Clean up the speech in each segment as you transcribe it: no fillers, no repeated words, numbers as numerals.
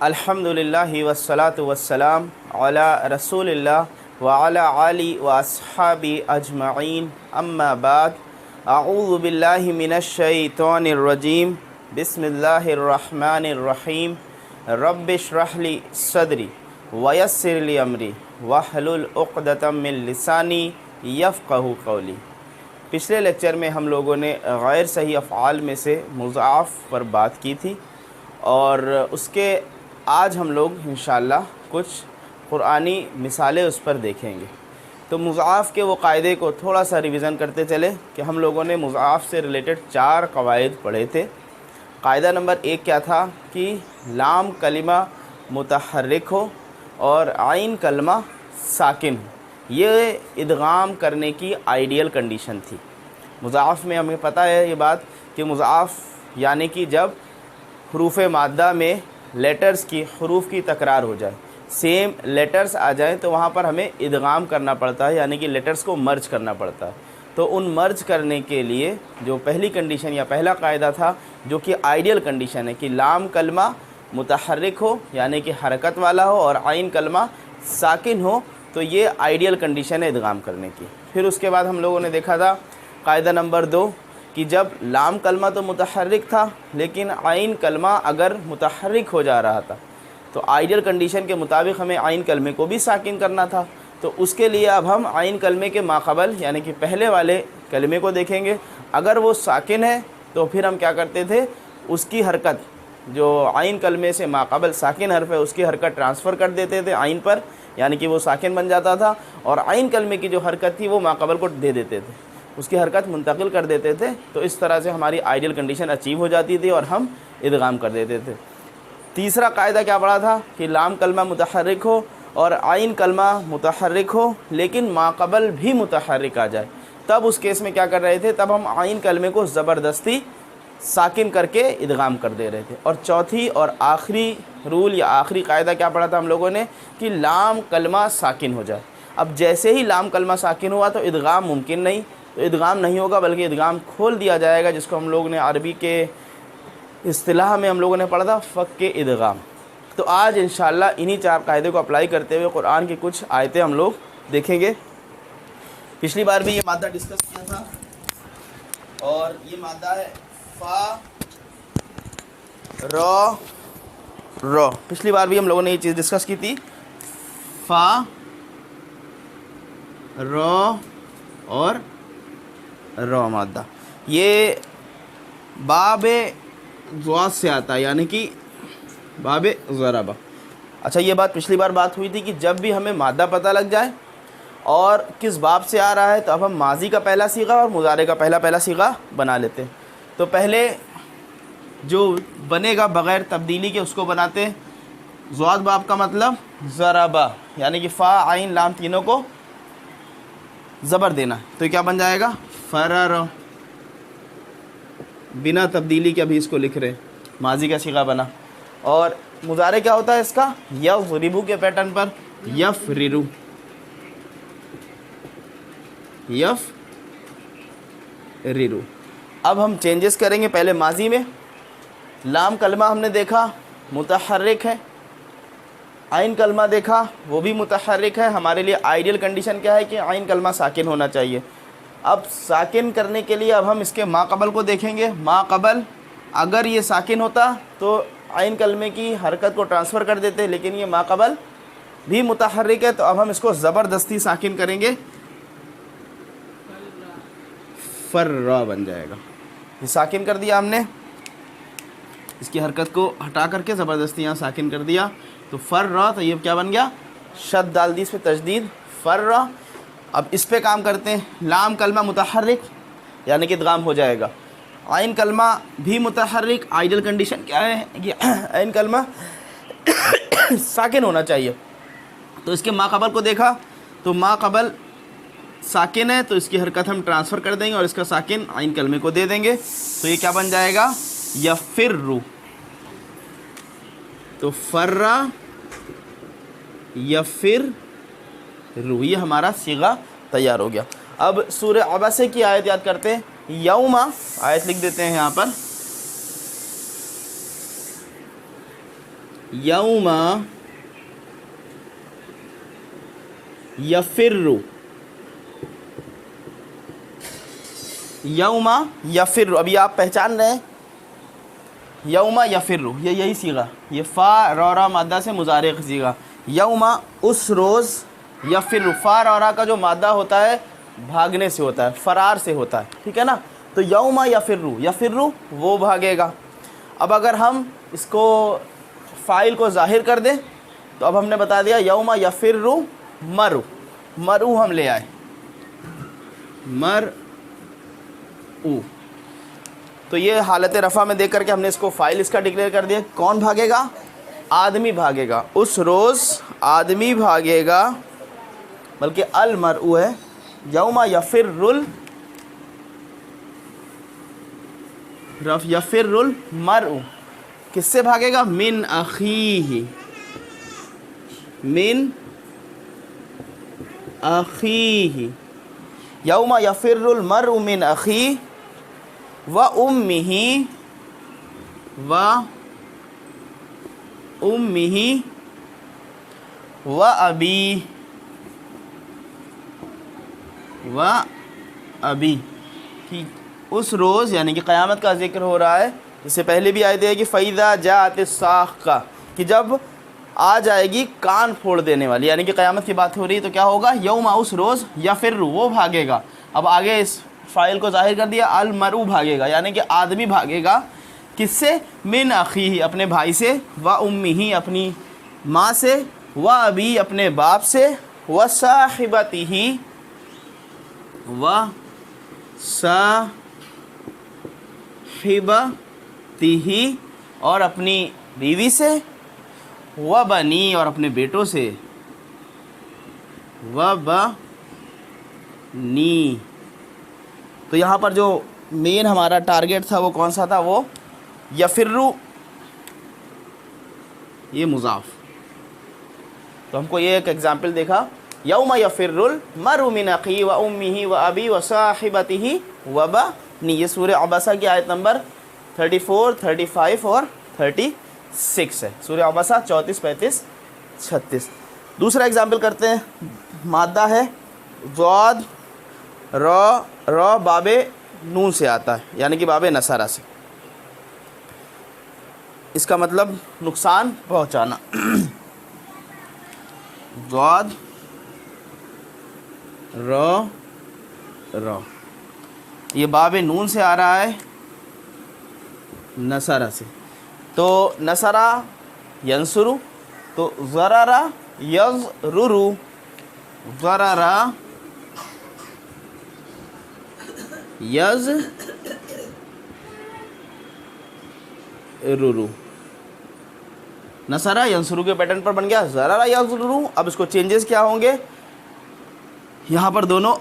الحمدللہ والصلاة والسلام علی رسول اللہ وعلی آلہ واصحابہ اجمعین، اما بعد، اعوذ باللہ من الشیطان الرجیم، بسم اللہ الرحمن الرحیم، رب اشرح لی صدری ویسر لی امری واحلل عقدۃ من لسانی یفقہوا قولی۔ پچھلے لیکچر میں ہم لوگوں نے غیر صحیح افعال میں سے مضاعف پر بات کی تھی، اور اس کے آج ہم لوگ انشاءاللہ کچھ قرآنی مثالیں اس پر دیکھیں گے۔ تو مضاعف کے وہ قاعدے کو تھوڑا سا ریویژن کرتے چلے کہ ہم لوگوں نے مضاعف سے ریلیٹڈ 4 قواعد پڑھے تھے۔ قاعدہ نمبر 1 کیا تھا کہ لام کلمہ متحرک ہو اور عین کلمہ ساکن ہو، یہ ادغام کرنے کی آئیڈیل کنڈیشن تھی۔ مضاعف میں ہمیں پتہ ہے یہ بات کہ مضاعف یعنی کہ جب حروف مادہ میں لیٹرز کی حروف کی تکرار ہو جائے، سیم لیٹرز آ جائیں تو وہاں پر ہمیں ادغام کرنا پڑتا ہے، یعنی کہ لیٹرز کو مرج کرنا پڑتا ہے۔ تو ان مرج کرنے کے لیے جو پہلی کنڈیشن یا پہلا قاعدہ تھا، جو کہ آئیڈیل کنڈیشن ہے کہ لام کلمہ متحرک ہو یعنی کہ حرکت والا ہو اور عین کلمہ ساکن ہو، تو یہ آئیڈیل کنڈیشن ہے ادغام کرنے کی۔ پھر اس کے بعد ہم لوگوں نے دیکھا تھا قاعدہ نمبر 2 کہ جب لام کلمہ تو متحرک تھا لیکن عین کلمہ اگر متحرک ہو جا رہا تھا تو آئیڈیل کنڈیشن کے مطابق ہمیں عین کلمے کو بھی ساکن کرنا تھا۔ تو اس کے لیے اب ہم عین کلمے کے ماقبل یعنی کہ پہلے والے کلمے کو دیکھیں گے۔ اگر وہ ساکن ہے تو پھر ہم کیا کرتے تھے، اس کی حرکت جو عین کلمے سے ماقبل ساکن حرف ہے اس کی حرکت ٹرانسفر کر دیتے تھے عین پر، یعنی کہ وہ ساکن بن جاتا تھا، اور عین کلمے کی جو حرکت تھی وہ ماقبل کو دے دیتے تھے، اس کی حرکت منتقل کر دیتے تھے۔ تو اس طرح سے ہماری آئیڈیل کنڈیشن اچیو ہو جاتی تھی اور ہم ادغام کر دیتے تھے۔ تیسرا قاعدہ کیا پڑھا تھا کہ لام کلمہ متحرک ہو اور عین کلمہ متحرک ہو لیکن ماقبل بھی متحرک آ جائے، تب اس کیس میں کیا کر رہے تھے، تب ہم عین کلمے کو زبردستی ساکن کر کے ادغام کر دے رہے تھے۔ اور چوتھی اور آخری رول یا آخری قاعدہ کیا پڑھا تھا ہم لوگوں نے کہ لام کلمہ ساکن ہو جائے۔ اب جیسے ہی لام کلمہ ساکن ہوا تو ادغام ممکن نہیں، تو ادغام نہیں ہوگا بلکہ ادغام کھول دیا جائے گا، جس کو ہم لوگ نے عربی کے اصطلاح میں ہم لوگوں نے پڑھا تھا فک ادغام۔ تو آج انشاءاللہ انہی 4 قاعدے کو اپلائی کرتے ہوئے قرآن کی کچھ آیتیں ہم لوگ دیکھیں گے۔ پچھلی بار بھی یہ مادہ ڈسکس کیا تھا، اور یہ مادہ ہے فا رو۔ پچھلی بار بھی ہم لوگوں نے یہ چیز ڈسکس کی تھی، فا رو اور رو مادہ، یہ باب ضاد سے آتا ہے، یعنی کہ باب ضربہ۔ اچھا، یہ بات پچھلی بار بات ہوئی تھی کہ جب بھی ہمیں مادہ پتہ لگ جائے اور کس باب سے آ رہا ہے تو اب ہم ماضی کا پہلا صیغہ اور مضارع کا پہلا صیغہ بنا لیتے ہیں۔ تو پہلے جو بنے گا بغیر تبدیلی کے اس کو بناتے ہیں۔ ضاد باب کا مطلب ضربہ، یعنی کہ فا عین لام تینوں کو زبر دینا، تو کیا بن جائے گا، فرر، بنا تبدیلی کے ابھی اس کو لکھ رہے، ماضی کا صیغہ بنا۔ اور مضارع کیا ہوتا ہے اس کا، یضربو کے پیٹرن پر، یفررو، یفررو۔ اب ہم چینجز کریں گے۔ پہلے ماضی میں لام کلمہ ہم نے دیکھا متحرک ہے، عین کلمہ دیکھا وہ بھی متحرک ہے۔ ہمارے لیے آئیڈیل کنڈیشن کیا ہے کہ عین کلمہ ساکن ہونا چاہیے۔ اب ساکن کرنے کے لیے اب ہم اس کے ماقبل کو دیکھیں گے۔ ماقبل اگر یہ ساکن ہوتا تو عین کلمے کی حرکت کو ٹرانسفر کر دیتے، لیکن یہ ماقبل بھی متحرک ہے، تو اب ہم اس کو زبردستی ساکن کریں گے، فرا بن جائے گا۔ یہ ساکن کر دیا ہم نے، اس کی حرکت کو ہٹا کر کے زبردستی یہاں ساکن کر دیا تو فرا، تو یہ کیا بن گیا، شد ڈال دی اس پہ تشدید، فرا۔ اب اس پہ کام کرتے ہیں۔ لام کلمہ متحرک یعنی کہ ادغام ہو جائے گا، عین کلمہ بھی متحرک، آئیڈل کنڈیشن کیا ہے کہ عین کلمہ ساکن ہونا چاہیے۔ تو اس کے ماقبل کو دیکھا تو ماقبل ساکن ہے، تو اس کی حرکت ہم ٹرانسفر کر دیں گے اور اس کا ساکن عین کلمے کو دے دیں گے، تو یہ کیا بن جائے گا، یفرو۔ تو فرا یفرو، یہ ہمارا صیغہ تیار ہو گیا۔ اب سورہ عبسہ کی آیت یاد کرتے ہیں، یوم، آیت لکھ دیتے ہیں یہاں پر، یوم یفر، یوم یفر، ابھی آپ پہچان رہے ہیں یوم یفر، یہ یہی صیغہ، یہ فا را را مادہ سے مضارع کا صیغہ، یوم اس روز، یفر فا را را کا جو مادہ ہوتا ہے بھاگنے سے ہوتا ہے، فرار سے ہوتا ہے، ٹھیک ہے نا، تو یوم یفر، یفر وہ بھاگے گا۔ اب اگر ہم اس کو فاعل کو ظاہر کر دیں تو اب ہم نے بتا دیا یوم یفر مرو، مرو ہم لے آئے، مرء، تو یہ حالت رفع میں دیکھ کر کے ہم نے اس کو فاعل اس کا ڈکلیئر کر دیا۔ کون بھاگے گا؟ آدمی بھاگے گا، اس روز آدمی بھاگے گا، بلکہ المرء ہے، یوم یفر یفر المرء، کس سے بھاگے گا؟ من اخیہ، من اخیہ، یوم یفر المرء من اخیہ و امہ و ابی ٹھیک، اس روز یعنی کہ قیامت کا ذکر ہو رہا ہے، اس سے پہلے بھی آیت ہے کہ فَإِذَا جَاءَتِ الصَّاخَّةُ، کہ جب آ جائے گی کان پھوڑ دینے والی، یعنی کہ قیامت کی بات ہو رہی ہے، تو کیا ہوگا؟ یوم اس روز، یفر وہ بھاگے گا، اب آگے اس فاعل کو ظاہر کر دیا، المرء بھاگے گا، یعنی کہ آدمی بھاگے گا، کس سے؟ من اخیہ اپنے بھائی سے، و امہ اپنی ماں سے، و ابی اپنے باپ سے، و صاحبتہ اور اپنی بیوی سے، و بنی اور اپنے بیٹوں سے، و بنی، تو یہاں پر جو مین ہمارا ٹارگٹ تھا وہ کون سا تھا؟ وہ یفرو، یہ مضاف، تو ہم کو یہ ایک ایگزامپل دیکھا، یوم یفر المرء من اخیہ و امہ و ابی و صاحبتہ و بنی، یہ سورہ عبسہ کی آیت نمبر 34، 35 اور 36 ہے، سورہ عبسہ 34، 35، 36۔ دوسرا ایگزامپل کرتے ہیں، مادہ ہے ضاد، را باب نون سے آتا ہے، یعنی کہ باب نصرہ سے، اس کا مطلب نقصان پہنچانا، ضاد را، یہ باب نون سے آ رہا ہے، نصرہ سے، تو نصرہ ینصرو، تو ضرر یضرر، ضرر یضرر، نصرہ ینصرو کے پیٹرن پر بن گیا، ضرر یضرر۔ اب اس کو چینجز کیا ہوں گے؟ یہاں پر دونوں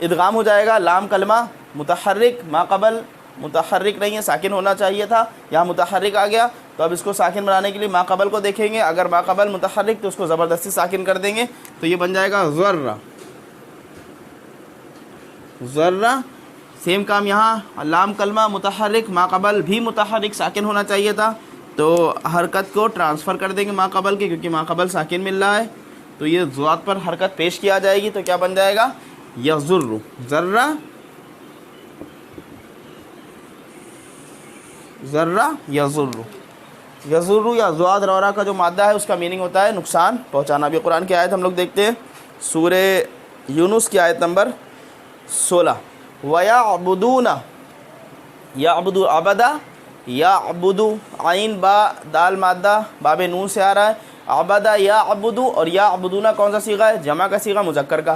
ادغام ہو جائے گا، لام کلمہ متحرک، ما قبل متحرک نہیں ہے، ساکن ہونا چاہیے تھا، یہاں متحرک آ گیا، تو اب اس کو ساکن بنانے کے لیے ما قبل کو دیکھیں گے، اگر ما قبل متحرک تو اس کو زبردستی ساکن کر دیں گے، تو یہ بن جائے گا ذرہ، ذرہ، سیم کام یہاں، لام کلمہ متحرک، ما قبل بھی متحرک ساکن ہونا چاہیے تھا، تو حرکت کو ٹرانسفر کر دیں گے ما قبل کے، کیونکہ ما قبل ساکن مل رہا ہے، تو یہ ذات پر حرکت پیش کیا جائے گی، تو کیا بن جائے گا؟ یضر، ذرہ، ذرہ یضر، یضر یا ضاد رورا کا جو مادہ ہے اس کا میننگ ہوتا ہے نقصان پہنچانا۔ ابھی قرآن کی آیت ہم لوگ دیکھتے ہیں، سورہ یونس کی آیت نمبر 16، وَيَعْبُدُونَ، یعبد عبدہ، یعبد، عین با دال مادہ باب نون سے آ رہا ہے، عبدہ یعبد، اور یعبدون کون سا صیغہ ہے؟ جمع کا صیغہ، مذکر کا،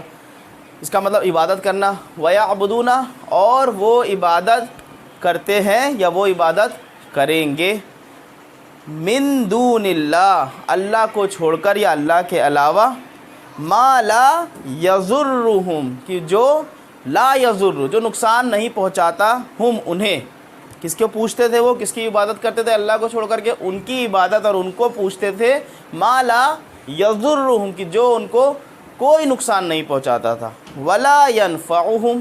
اس کا مطلب عبادت کرنا، وَيَعْبُدُونَ، اور وہ عبادت کرتے ہیں یا وہ عبادت کریں گے، من دون اللہ، اللہ کو چھوڑ کر یا اللہ کے علاوہ، ما لا یضرہم، کہ جو لا یضر، جو نقصان نہیں پہنچاتا، ہم انہیں، کس کو پوچھتے تھے وہ؟ کس کی عبادت کرتے تھے اللہ کو چھوڑ کر کے؟ ان کی عبادت اور ان کو پوچھتے تھے، ما لا یضرہم، کہ جو ان کو کوئی نقصان نہیں پہنچاتا تھا، ولا ینفعہم،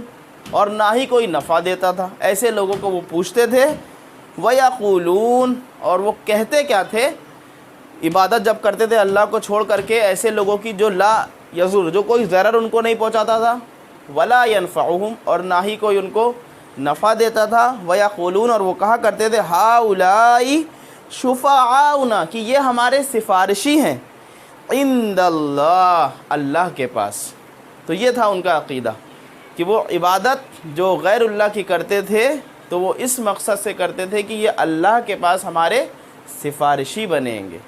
اور نہ ہی کوئی نفع دیتا تھا، ایسے لوگوں کو وہ پوچھتے تھے، وَيَقُولُونَ، اور وہ کہتے کیا تھے؟ عبادت جب کرتے تھے اللہ کو چھوڑ کر کے ایسے لوگوں کی جو لا یضر، جو کوئی ضرر ان کو نہیں پہنچاتا تھا، ولا ینفعہم، اور نہ ہی کوئی ان کو نفع دیتا تھا، ویقولون، اور وہ کہا کرتے تھے ہؤلاء شفعاؤنا، کہ یہ ہمارے سفارشی ہیں، عند اللہ، اللہ کے پاس۔ تو یہ تھا ان کا عقیدہ کہ وہ عبادت جو غیر اللہ کی کرتے تھے تو وہ اس مقصد سے کرتے تھے کہ یہ اللہ کے پاس ہمارے سفارشی بنیں گے۔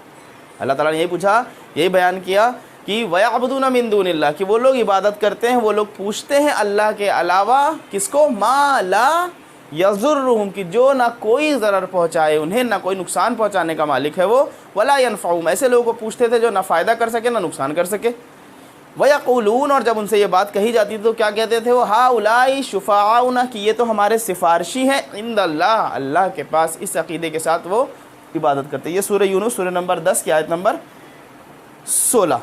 اللہ تعالیٰ نے یہی پوچھا، یہی بیان کیا کہ وَيَعْبُدُونَ مِن دُونِ اللَّهِ، کہ وہ لوگ عبادت کرتے ہیں، وہ لوگ پوچھتے ہیں اللہ کے علاوہ کس کو؟ مَا لَا يَضُرُّهُمْ، کہ جو نہ کوئی ضرر پہنچائے انہیں، نہ کوئی نقصان پہنچانے کا مالک ہے وہ، وَلَا يَنفَعُهُمْ، ایسے لوگوں کو پوچھتے تھے جو نہ فائدہ کر سکے نہ نقصان کر سکے۔ وَيَقُولُونَ، اور جب ان سے یہ بات کہی جاتی تو کیا کہتے تھے وہ؟ ہؤلاء شفعاؤنا، کہ یہ تو ہمارے سفارشی ہیں، عند اللہ، اللہ کے پاس۔ اس عقیدے کے ساتھ وہ عبادت کرتے ہیں۔ یہ سورہ یونس سورہ نمبر 10 کی آیت نمبر 16۔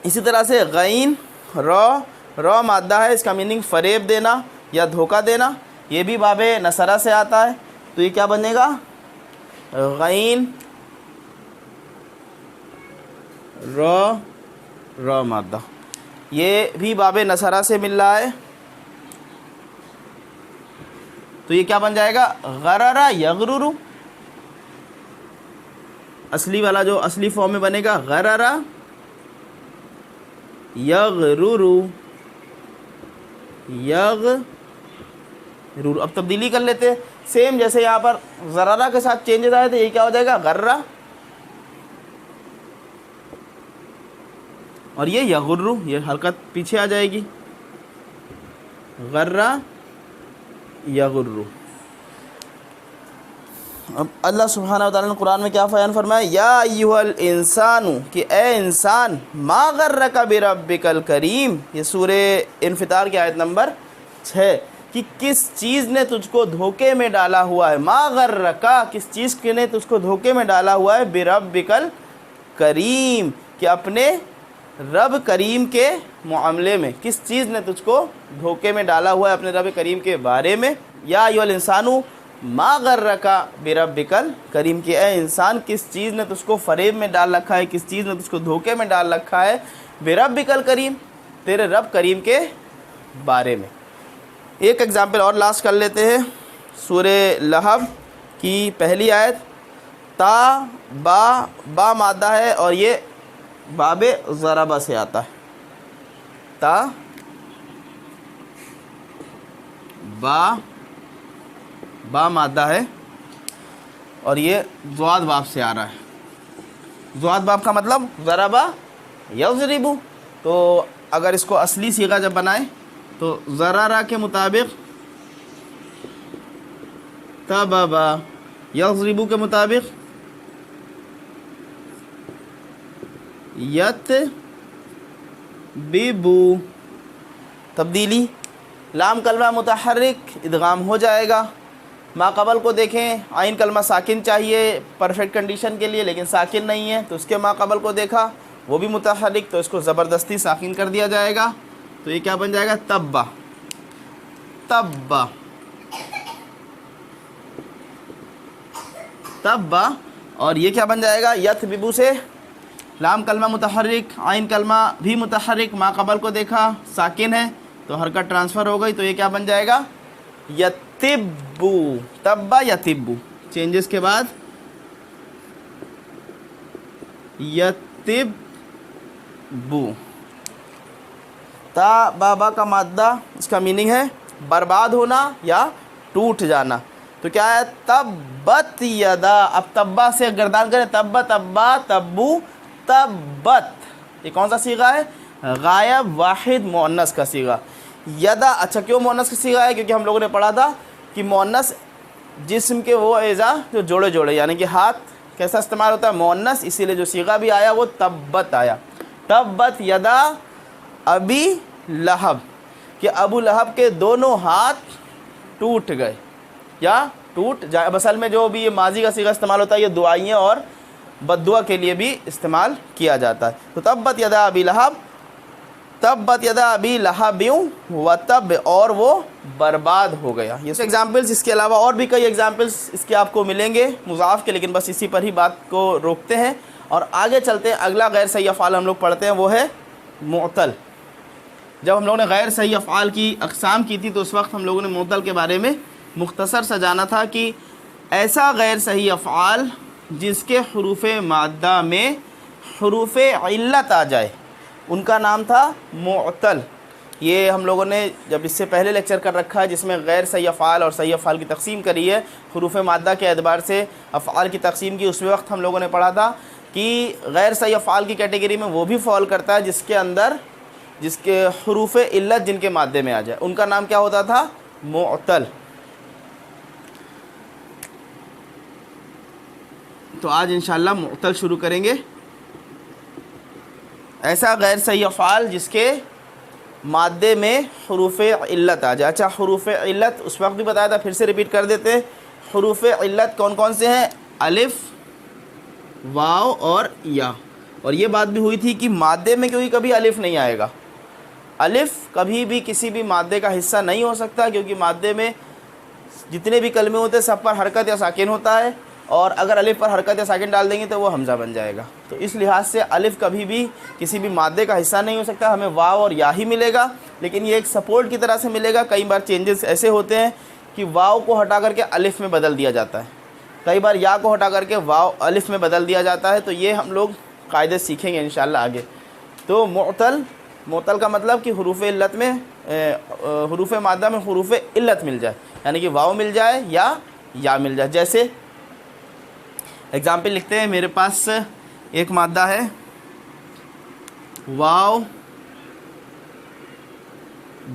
اسی طرح سے غین را مادہ ہے، اس کا میننگ فریب دینا یا دھوکہ دینا، یہ بھی باب نصرہ سے آتا ہے، تو یہ کیا بنے گا؟ غین را مادہ، یہ بھی باب نصرہ سے مل رہا ہے، تو یہ کیا بن جائے گا؟ غرر یغرر، اصلی والا جو اصلی فارم میں بنے گا غرر یغرر، اب تبدیلی کر لیتے ہیں، سیم جیسے یہاں پر ضرارہ کے ساتھ چینجز آئے تھے، یہ کیا ہو جائے گا؟ غرہ، اور یہ یغرر، یہ حرکت پیچھے آ جائے گی، غرہ یغرر۔ اب اللہ سبحانہ وتعالیٰ نے قرآن میں کیا بیان فرمایا؟ یا ایھا الانسان، کہ اے انسان، ما غرک بربک الکریم، یہ سورہ انفطار کی آیت نمبر 6، کہ کس چیز نے تجھ کو دھوکے میں ڈالا ہوا ہے، ما غرک، کس چیز نے تجھ کو دھوکے میں ڈالا ہوا ہے، بربک الکریم، کہ اپنے رب کریم کے معاملے میں، کس چیز نے تجھ کو دھوکے میں ڈالا ہوا ہے اپنے رب کریم کے بارے میں۔ یا ایھا الانسان ما غرک بربک الکریم، کہ اے انسان، کس چیز نے تجھ کو فریب میں ڈال رکھا ہے، کس چیز نے تجھ کو دھوکے میں ڈال رکھا ہے، بربک الکریم، تیرے رب کریم کے بارے میں۔ ایک ایگزامپل اور لاسٹ کر لیتے ہیں، سورہ لہب کی پہلی آیت، تا با مادہ ہے اور یہ باب ضربہ سے آتا ہے، تا با مادہ ہے اور یہ ضاد باب سے آ رہا ہے۔ ضاد باب کا مطلب ضربہ یضرب، تو اگر اس کو اصلی صیغہ جب بنائیں تو ضرارہ کے مطابق، تببا، یضرب کے مطابق یتببو، تبدیلی، لام کلمہ متحرک ادغام ہو جائے گا۔ ما قبل کو دیکھیں، عین کلمہ ساکن چاہیے پرفیکٹ کنڈیشن کے لیے، لیکن ساکن نہیں ہے، تو اس کے ما قبل کو دیکھا، وہ بھی متحرک، تو اس کو زبردستی ساکن کر دیا جائے گا، تو یہ کیا بن جائے گا؟ تبا، اور یہ کیا بن جائے گا؟ یتببو سے لام کلمہ متحرک، عین کلمہ بھی متحرک، ما قبل کو دیکھا ساکن ہے تو حرکت ٹرانسفر ہو گئی، تو یہ کیا بن جائے گا؟ یتبو، تبا یتبو، چینجز کے بعد یتبو۔ تا بابا کا مادہ، اس کا میننگ ہے برباد ہونا یا ٹوٹ جانا، تو کیا ہے؟ تبت یدا، اب تبا سے گردان کریں، تبا تبو تبت، یہ کون سا صیغہ ہے؟ غائب واحد مؤنث کا صیغہ، یدا۔ اچھا کیوں مؤنث کا صیغہ ہے؟ کیونکہ ہم لوگوں نے پڑھا تھا کہ مؤنث جسم کے وہ اعضاء جو جوڑے یعنی کہ ہاتھ کیسا استعمال ہوتا ہے؟ مؤنث، اسی لیے جو صیغہ بھی آیا وہ تبت آیا، تبت یدا ابی لہب، کہ ابو لہب کے دونوں ہاتھ ٹوٹ گئے یا ٹوٹ جائے۔ اصل میں جو بھی یہ ماضی کا صیغہ استعمال ہوتا ہے یہ دعائیں اور بد دعا کے لیے بھی استعمال کیا جاتا ہے، تو تبت یدا ابی لہب، تبت یدا ابی لہب وتب، اور وہ برباد ہو گیا۔ یہ ایگزامپلس، اس کے علاوہ اور بھی کئی ایگزامپلس اس کے آپ کو ملیں گے مضاف کے، لیکن بس اسی پر ہی بات کو روکتے ہیں اور آگے چلتے ہیں، اگلا غیر صحیح افعال ہم لوگ پڑھتے ہیں، وہ ہے معطل۔ جب ہم لوگوں نے غیر صحیح افعال کی اقسام کی تھی تو اس وقت ہم لوگوں نے معطل کے بارے میں مختصر سا جانا تھا کہ ایسا غیر صحیح افعال جس کے حروف مادہ میں حروف علت آ جائے ان کا نام تھا معطل۔ یہ ہم لوگوں نے جب اس سے پہلے لیکچر کر رکھا ہے جس میں غیر صحیح افعال اور صحیح افعال کی تقسیم کری ہے، حروف مادہ کے اعتبار سے افعال کی تقسیم کی، اس وقت ہم لوگوں نے پڑھا تھا کہ غیر صحیح افعال کی کیٹیگری میں وہ بھی فال کرتا ہے جس کے حروف علت جن کے مادے میں آ جائے، ان کا نام کیا ہوتا تھا؟ معطل۔ تو آج انشاءاللہ معطل شروع کریں گے۔ ایسا غیر صحیح افعال جس کے مادے میں حروف علت آ جائے۔ اچھا، حروف علت اس وقت بھی بتایا تھا، پھر سے ریپیٹ کر دیتے ہیں۔ حروف علت کون کون سے ہیں؟ الف، واو اور یا۔ اور یہ بات بھی ہوئی تھی کہ مادے میں کبھی الف نہیں آئے گا، الف کبھی بھی کسی بھی مادے کا حصہ نہیں ہو سکتا، کیونکہ مادے میں جتنے بھی کلمے ہوتے ہیں سب پر حرکت یا ساکن ہوتا ہے، اور اگر الف پر حرکت یا ساکن ڈال دیں گے تو وہ حمزہ بن جائے گا۔ تو اس لحاظ سے الف کبھی بھی کسی بھی مادے کا حصہ نہیں ہو سکتا، ہمیں واو اور یا ہی ملے گا، لیکن یہ ایک سپورٹ کی طرح سے ملے گا۔ کئی بار چینجز ایسے ہوتے ہیں کہ واو کو ہٹا کر کے الف میں بدل دیا جاتا ہے، کئی بار یا کو ہٹا کر کے واو الف میں بدل دیا جاتا ہے، تو یہ ہم لوگ قاعدے سیکھیں گے انشاءاللہ آگے۔ تو معطل کا مطلب کہ حروف علت میں حروف مادہ میں حروف علت مل جائے، یعنی کہ واو مل جائے یا مل جائے۔ جیسے اگزامپل لکھتے ہیں، میرے پاس ایک مادہ ہے واو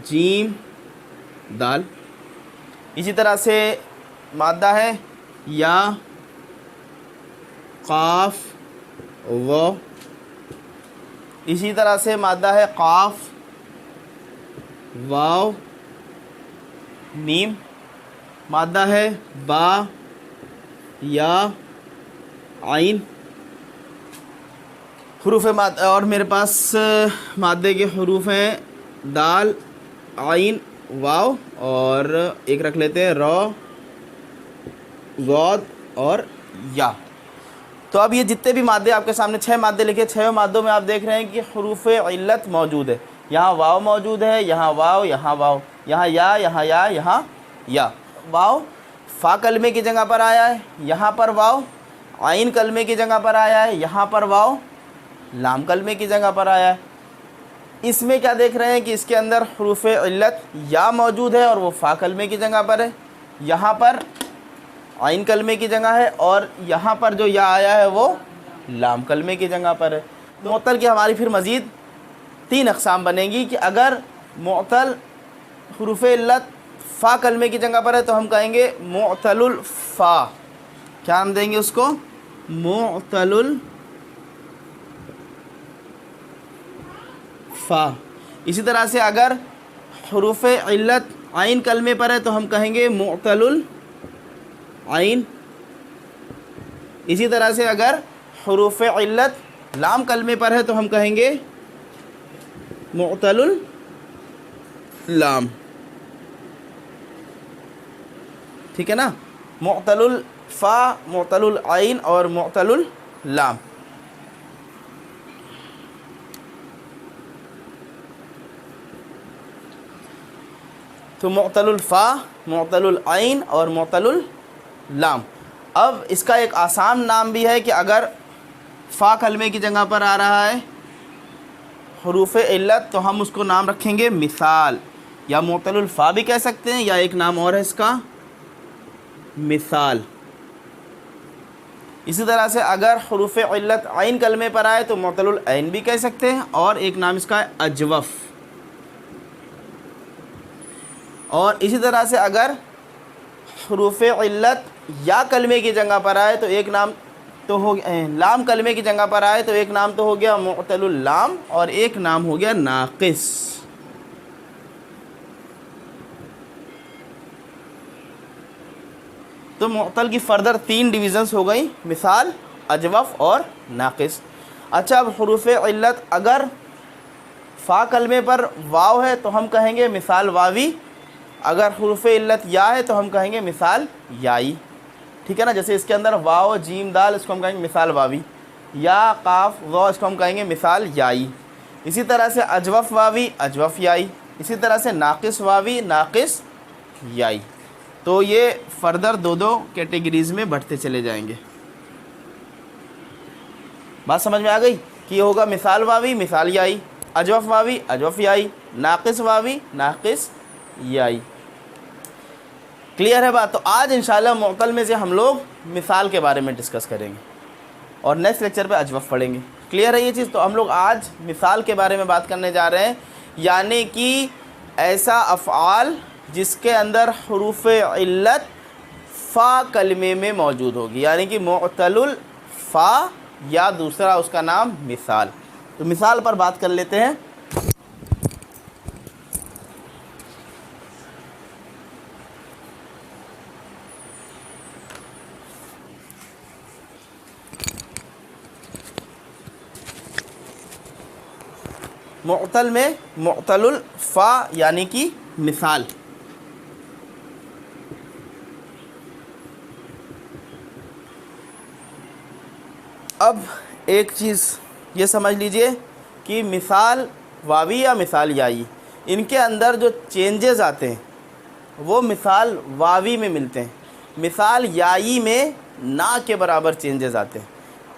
جیم دال، اسی طرح سے مادہ ہے یا قاف و، اسی طرح سے مادہ ہے قاف واو میم، مادہ ہے با یا عین، حروف مادہ، اور میرے پاس مادے کے حروف ہیں دال، عین، واو، اور ایک رکھ لیتے ہیں را، ضاد اور یا۔ تو اب یہ جتنے بھی مادے آپ کے سامنے 6 مادے لکھے، 6 مادوں میں آپ دیکھ رہے ہیں کہ حروف علت موجود ہے۔ یہاں واو موجود ہے، یہاں واو، یہاں واو، یہاں یا، یہاں یا، یہاں یا۔ واو فا کلمے کی جگہ پر آیا ہے، یہاں پر واو عین کلمے کی جگہ پر آیا ہے، یہاں پر واو لام کلمے کی جگہ پر آیا ہے۔ اس میں کیا دیکھ رہے ہیں کہ اس کے اندر حروف علت یا موجود ہے اور وہ فا کلمے کی جگہ پر ہے، یہاں پر عین کلمے کی جگہ ہے، اور یہاں پر جو یا آیا ہے وہ لام کلمے کی جگہ پر ہے۔ معطل کی ہماری پھر مزید 3 اقسام بنیں گی کہ اگر معطل حروف علت فا کلمے کی جگہ پر ہے تو ہم کہیں گے معطل الفا۔ کیا ہم دیں گے اس کو؟ معطل الفا۔ اسی طرح سے اگر حروف علت عین کلمے پر ہے تو ہم کہیں گے معطل العین۔ اسی طرح سے اگر حروف علت لام کلمے پر ہے تو ہم کہیں گے معطل اللام۔ ٹھیک ہے نا؟ معطل الفا، معطل العین اور معطل اللام۔ تو معطل الفا، معطل العین اور معطل اللام۔ اب اس کا ایک آسان نام بھی ہے کہ اگر فا کلمے کی جگہ پر آ رہا ہے حروف علت تو ہم اس کو نام رکھیں گے مثال، یا معطل الفا بھی کہہ سکتے ہیں، یا ایک نام اور ہے اس کا مثال۔ اسی طرح سے اگر حروف علت عین کلمے پر آئے تو معطل العین بھی کہہ سکتے ہیں، اور ایک نام اس کا ہے اجوف۔ اور اسی طرح سے اگر حروف علت یا کلمے کی جگہ پر آئے تو ایک نام تو ہو گیا، لام کلمے کی جگہ پر آئے تو ایک نام تو ہو گیا معطل اللام، اور ایک نام ہو گیا ناقص۔ تو معطل کی فردر 3 ڈویژنز ہو گئی، مثال، اجوف اور ناقص۔ اچھا، اب حروف علت اگر فا کلمے پر واو ہے تو ہم کہیں گے مثال واوی، اگر حروف علت یا ہے تو ہم کہیں گے مثال یائی۔ ٹھیک ہے نا؟ جیسے اس کے اندر واو جیم دال، اس کو ہم کہیں گے مثال واوی۔ یا قاف ضو، اس کو ہم کہیں گے مثال یائی. اسی طرح سے اجوف واوی اجوف یائی. اسی طرح سے ناقص واوی ناقص یائی. تو یہ فردر دو کیٹیگریز میں بڑھتے چلے جائیں گے. بات سمجھ میں آ گئی کہ یہ ہوگا مثال واوی مثال یائی، اجوف واوی اجوف یائی، ناقص واوی ناقص یائی. کلیئر ہے بات؟ تو آج انشاءاللہ معطل میں سے ہم لوگ مثال کے بارے میں ڈسکس کریں گے اور نیکسٹ لیکچر پہ اجوف پڑھیں گے. کلیئر ہے یہ چیز؟ تو ہم لوگ آج مثال کے بارے میں بات کرنے جا رہے ہیں، یعنی کہ ایسا افعال جس کے اندر حروف علت فا کلمے میں موجود ہوگی، یعنی کہ معطل الفا یا دوسرا اس کا نام مثال. تو مثال پر بات کر لیتے ہیں. معطل میں معطل الفا یعنی کہ مثال. اب ایک چیز یہ سمجھ لیجئے کہ مثال واوی یا مثال یائی، ان کے اندر جو چینجز آتے ہیں وہ مثال واوی میں ملتے ہیں، مثال یائی میں نا کے برابر چینجز آتے ہیں.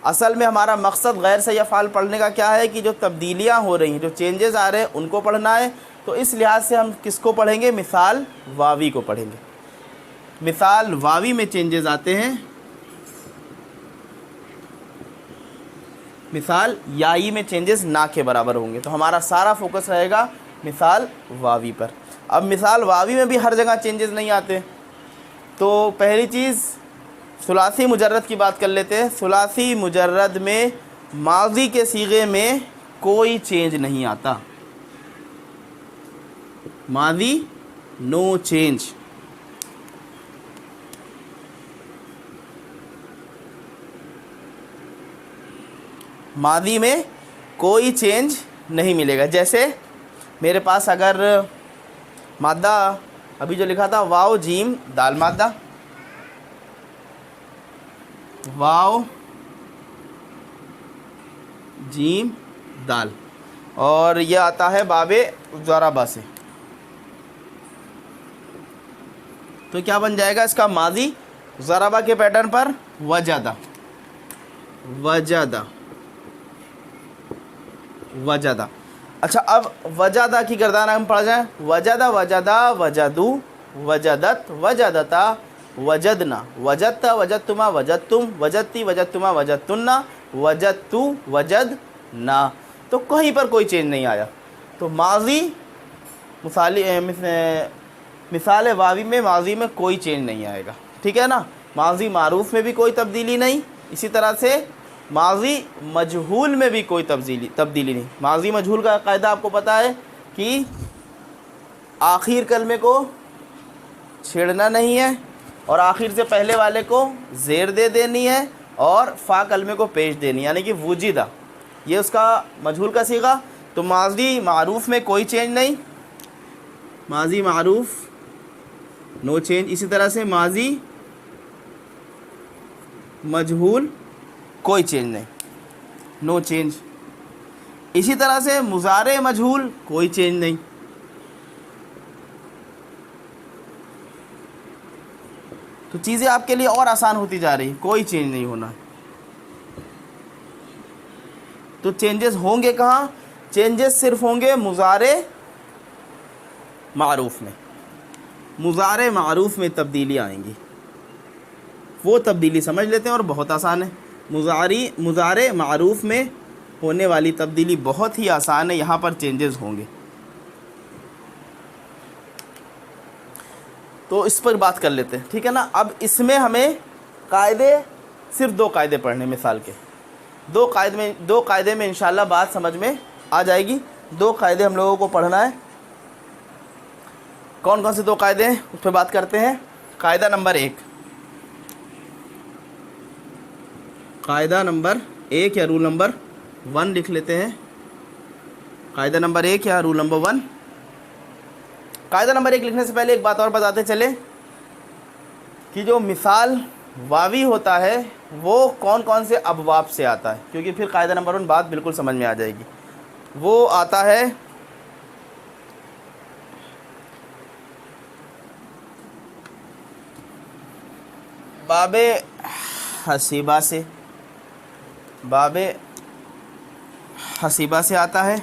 اصل میں ہمارا مقصد غیر صحیح افعال پڑھنے کا کیا ہے کہ جو تبدیلیاں ہو رہی ہیں، جو چینجز آ رہے ہیں ان کو پڑھنا ہے. تو اس لحاظ سے ہم کس کو پڑھیں گے؟ مثال واوی کو پڑھیں گے. مثال واوی میں چینجز آتے ہیں، مثال یائی میں چینجز نا کے برابر ہوں گے. تو ہمارا سارا فوکس رہے گا مثال واوی پر. اب مثال واوی میں بھی ہر جگہ چینجز نہیں آتے. تو پہلی چیز ثلاثی مجرد کی بات کر لیتے ہیں. ثلاثی مجرد میں ماضی کے صیغے میں کوئی چینج نہیں آتا، ماضی نو چینج. ماضی میں کوئی چینج نہیں ملے گا. جیسے میرے پاس اگر مادہ ابھی جو لکھا تھا واو جیم دال مادہ، واو جیم دال، اور یہ آتا ہے باب ضربہ سے، تو کیا بن جائے گا اس کا ماضی؟ ضربہ کے پیٹرن پر وجدہ وجدہ وجدہ. اچھا اب وجدہ کی گردان ہم پڑھ جائیں. وجدہ وجدہ وجدو وجدت وجدتا وجدنا وجدتا وجدتما وجدتم وجدتی وجدتما وجدتنا وجدتو وجدنا. تو کہیں پر کوئی چینج نہیں آیا. تو ماضی مثال واوی میں ماضی میں کوئی چینج نہیں آئے گا. ٹھیک ہے نا؟ ماضی معروف میں بھی کوئی تبدیلی نہیں، اسی طرح سے ماضی مجہول میں بھی کوئی تبدیلی نہیں. ماضی مجہول کا قاعدہ آپ کو پتہ ہے کہ آخر کلمے کو چھیڑنا نہیں ہے اور آخر سے پہلے والے کو زیر دے دینی ہے اور فا کلمے کو پیش دینی ہے، یعنی کہ وجدہ، یہ اس کا مجہول کا صیغہ. تو ماضی معروف میں کوئی چینج نہیں، ماضی معروف نو چینج. اسی طرح سے ماضی مجہول کوئی چینج نہیں، نو چینج. اسی طرح سے مضارع مجہول کوئی چینج نہیں. تو چیزیں آپ کے لیے اور آسان ہوتی جا رہی، کوئی چینج نہیں ہونا. تو چینجز ہوں گے کہاں؟ چینجز صرف ہوں گے مضارع معروف میں. مضارع معروف میں تبدیلی آئیں گی، وہ تبدیلی سمجھ لیتے ہیں اور بہت آسان ہے. مضارع معروف میں ہونے والی تبدیلی بہت ہی آسان ہے، یہاں پر چینجز ہوں گے. تو اس پر بات کر لیتے ہیں. ٹھیک ہے نا؟ اب اس میں ہمیں قاعدے صرف دو قاعدے پڑھنے مثال کے. دو قاعدے میں انشاءاللہ بات سمجھ میں آ جائے گی. دو قاعدے ہم لوگوں کو پڑھنا ہے. کون کون سے دو قاعدے ہیں اس پہ بات کرتے ہیں. قاعدہ نمبر 1، قاعدہ نمبر 1 یا رول نمبر 1 لکھ لیتے ہیں. قاعدہ نمبر 1 یا رول نمبر 1. قاعدہ نمبر 1 لکھنے سے پہلے ایک بات اور بتاتے چلے کہ جو مثال واوی ہوتا ہے وہ کون کون سے ابواب سے آتا ہے، کیونکہ پھر قاعدہ نمبر 1 بات بالکل سمجھ میں آ جائے گی. وہ آتا ہے باب حسیبہ سے، باب حسیبہ سے آتا ہے.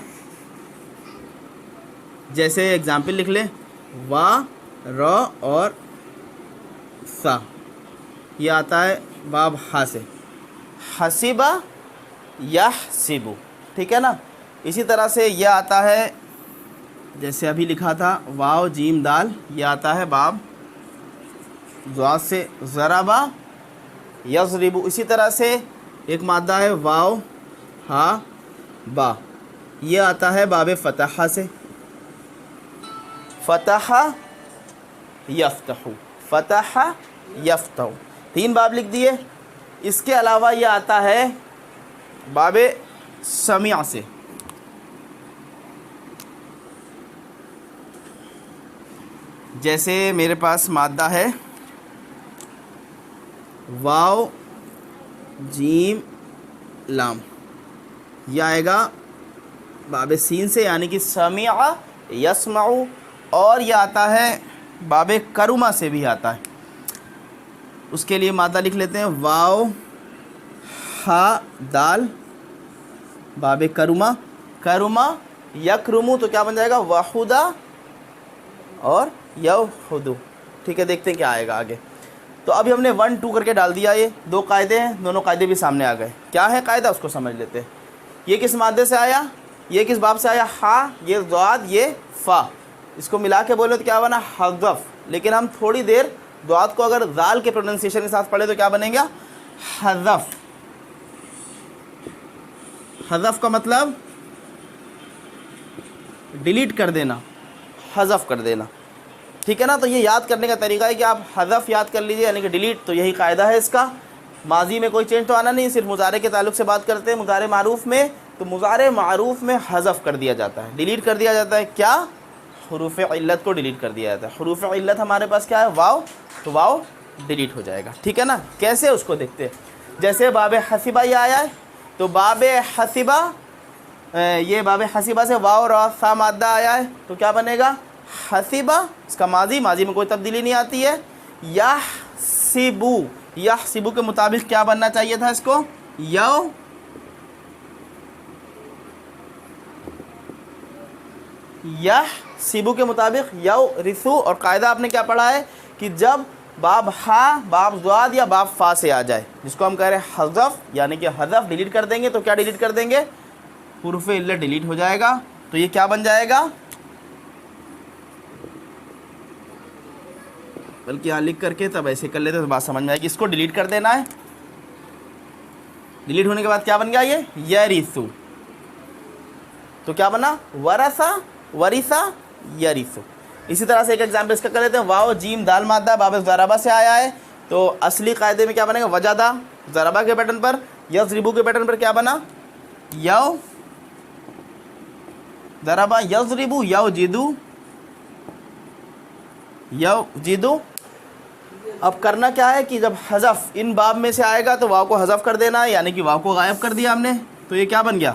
جیسے اگزامپل لکھ لیں، وا را اور سا، یہ آتا ہے باب ہا سے. حسیبہ یحسبو، ٹھیک ہے نا. اسی طرح سے یہ آتا ہے، جیسے ابھی لکھا تھا واو جیم دال، یہ آتا ہے باب ضاد سے. ضربہ یضربو، اسی طرح سے ایک مادہ ہے واو ہا با، یہ آتا ہے باب فتحہ سے. فتح یفتح، فتح یفتح، 3 باب لکھ دیے. اس کے علاوہ یہ آتا ہے باب سمیع سے. جیسے میرے پاس مادہ ہے واو جیم لام، یہ آئے گا باب سین سے، یعنی کہ سمیع یسمع. اور یہ آتا ہے باب کرما سے بھی آتا ہے. اس کے لیے مادہ لکھ لیتے ہیں واو ہا دال، باب کرما. کرما یکرمو، تو کیا بن جائے گا وحدہ اور یوحدو. ٹھیک ہے، دیکھتے ہیں کیا آئے گا آگے. تو ابھی ہم نے 1 2 کر کے ڈال دیا. یہ 2 قاعدے ہیں، دونوں قاعدے بھی سامنے آ گئے. کیا ہے قاعدہ اس کو سمجھ لیتے ہیں. یہ کس مادے سے آیا، یہ کس باب سے آیا، ہا، یہ ضاد، یہ فا. اس کو ملا کے بولے تو کیا بنا حذف. لیکن ہم تھوڑی دیر ضاد کو اگر ذال کے پروننسیشن کے ساتھ پڑھے تو کیا بنے گا حذف. حذف کا مطلب ڈیلیٹ کر دینا، حذف کر دینا. ٹھیک ہے نا. تو یہ یاد کرنے کا طریقہ ہے کہ آپ حذف یاد کر لیجئے، یعنی کہ ڈیلیٹ. تو یہی قاعدہ ہے اس کا. ماضی میں کوئی چینج تو آنا نہیں، صرف مضارع کے تعلق سے بات کرتے ہیں. مضارع معروف میں، تو مضارع معروف میں حذف کر دیا جاتا ہے، ڈیلیٹ کر دیا جاتا ہے. کیا؟ حروف علت کو ڈیلیٹ کر دیا جاتا ہے. حروف علت ہمارے پاس کیا ہے، واو، تو واو ڈیلیٹ ہو جائے گا. ٹھیک ہے نا. کیسے اس کو دیکھتے ہیں. جیسے باب حسیبہ یہ آیا ہے، تو باب حسیبہ، یہ باب حسیبہ سے واو را سا مادہ آیا ہے، تو کیا بنے گا حسیبہ. اس کا ماضی میں کوئی تبدیلی نہیں آتی ہے. یحسبو، یحسبو کے مطابق کیا بننا چاہیے تھا اس کو، یحسبو کے مطابق یورثو. اور قاعدہ آپ نے کیا پڑھا ہے کہ جب باب ہا، باب ضاد یا باب فا سے آ جائے، جس کو ہم کہہ رہے ہیں حذف، یعنی کہ حذف ڈیلیٹ کر دیں گے، تو کیا ڈیلیٹ کر دیں گے، حروف علت ڈیلیٹ ہو جائے گا. تو یہ کیا بن جائے گا، بلکہ یہاں لکھ کر کے تب ایسے کر لیتے تو بات سمجھ میں آئے گی. اس کو ڈیلیٹ کر دینا ہے. ڈیلیٹ ہونے کے بعد کیا بن گیا، یہ یریثو. تو کیا بنا ورثہ، ورثہ یریثو. اسی طرح سے ایک ایگزامپل اس کا کر لیتے ہیں. واو جیم دال مادہ باب ضربہ سے آیا ہے، تو اصلی قاعدے میں کیا بنے گا وجدہ، ضربہ کے پیٹرن پر. یضربو کے پیٹرن پر کیا بنا یو ضربہ یضربو یوجدو، یوجدو. اب کرنا کیا ہے کہ جب حذف ان باب میں سے آئے گا تو واو کو حذف کر دینا ہے، یعنی کہ واو کو غائب کر دیا ہم نے. تو یہ کیا بن گیا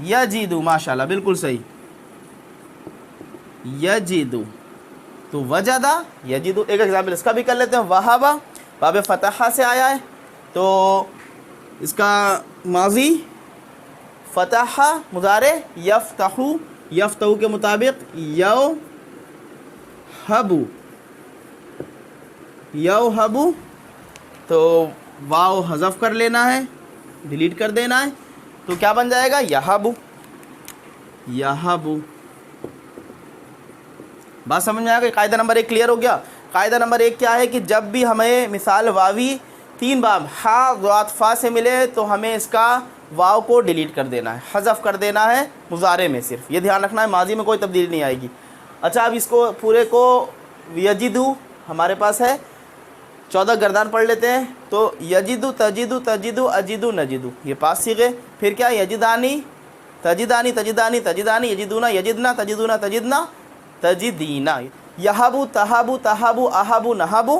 یجدو. ماشاءاللہ بالکل صحیح، یجدو. تو وجدہ یجدو. ایک ایگزامپل اس کا بھی کر لیتے ہیں. وہابہ باب فتحہ سے آیا ہے، تو اس کا ماضی فتحہ، مضارع یفتحو، یفتحو کے مطابق یوہبو، یوہبو. تو واو حذف کر لینا ہے، ڈیلیٹ کر دینا ہے. تو کیا بن جائے گا یہبو، یہبو. بات سمجھ میں آ گئی. قاعدہ نمبر 1 کلیئر ہو گیا. قاعدہ نمبر 1 کیا ہے کہ جب بھی ہمیں مثال واوی 3 باب ہا ضاد فا سے ملے تو ہمیں اس کا واو کو ڈیلیٹ کر دینا ہے، حذف کر دینا ہے مضارع میں. صرف یہ دھیان رکھنا ہے، ماضی میں کوئی تبدیلی نہیں آئے گی. اچھا اب اس کو پورے کو یجدو ہمارے پاس ہے 14 گردان پڑھ لیتے ہیں. تو یجدو، تجدو، تجدو، اجدو، نجدو، یہ 5 صیغے. پھر کیا یجدانی، تجدانی، تجدانی، تجدانی، یجدونا، یجدنا، تجدونا، تجدنا، تجدینا. یہبو، تہبو، تہبو، اہبو، نہبو.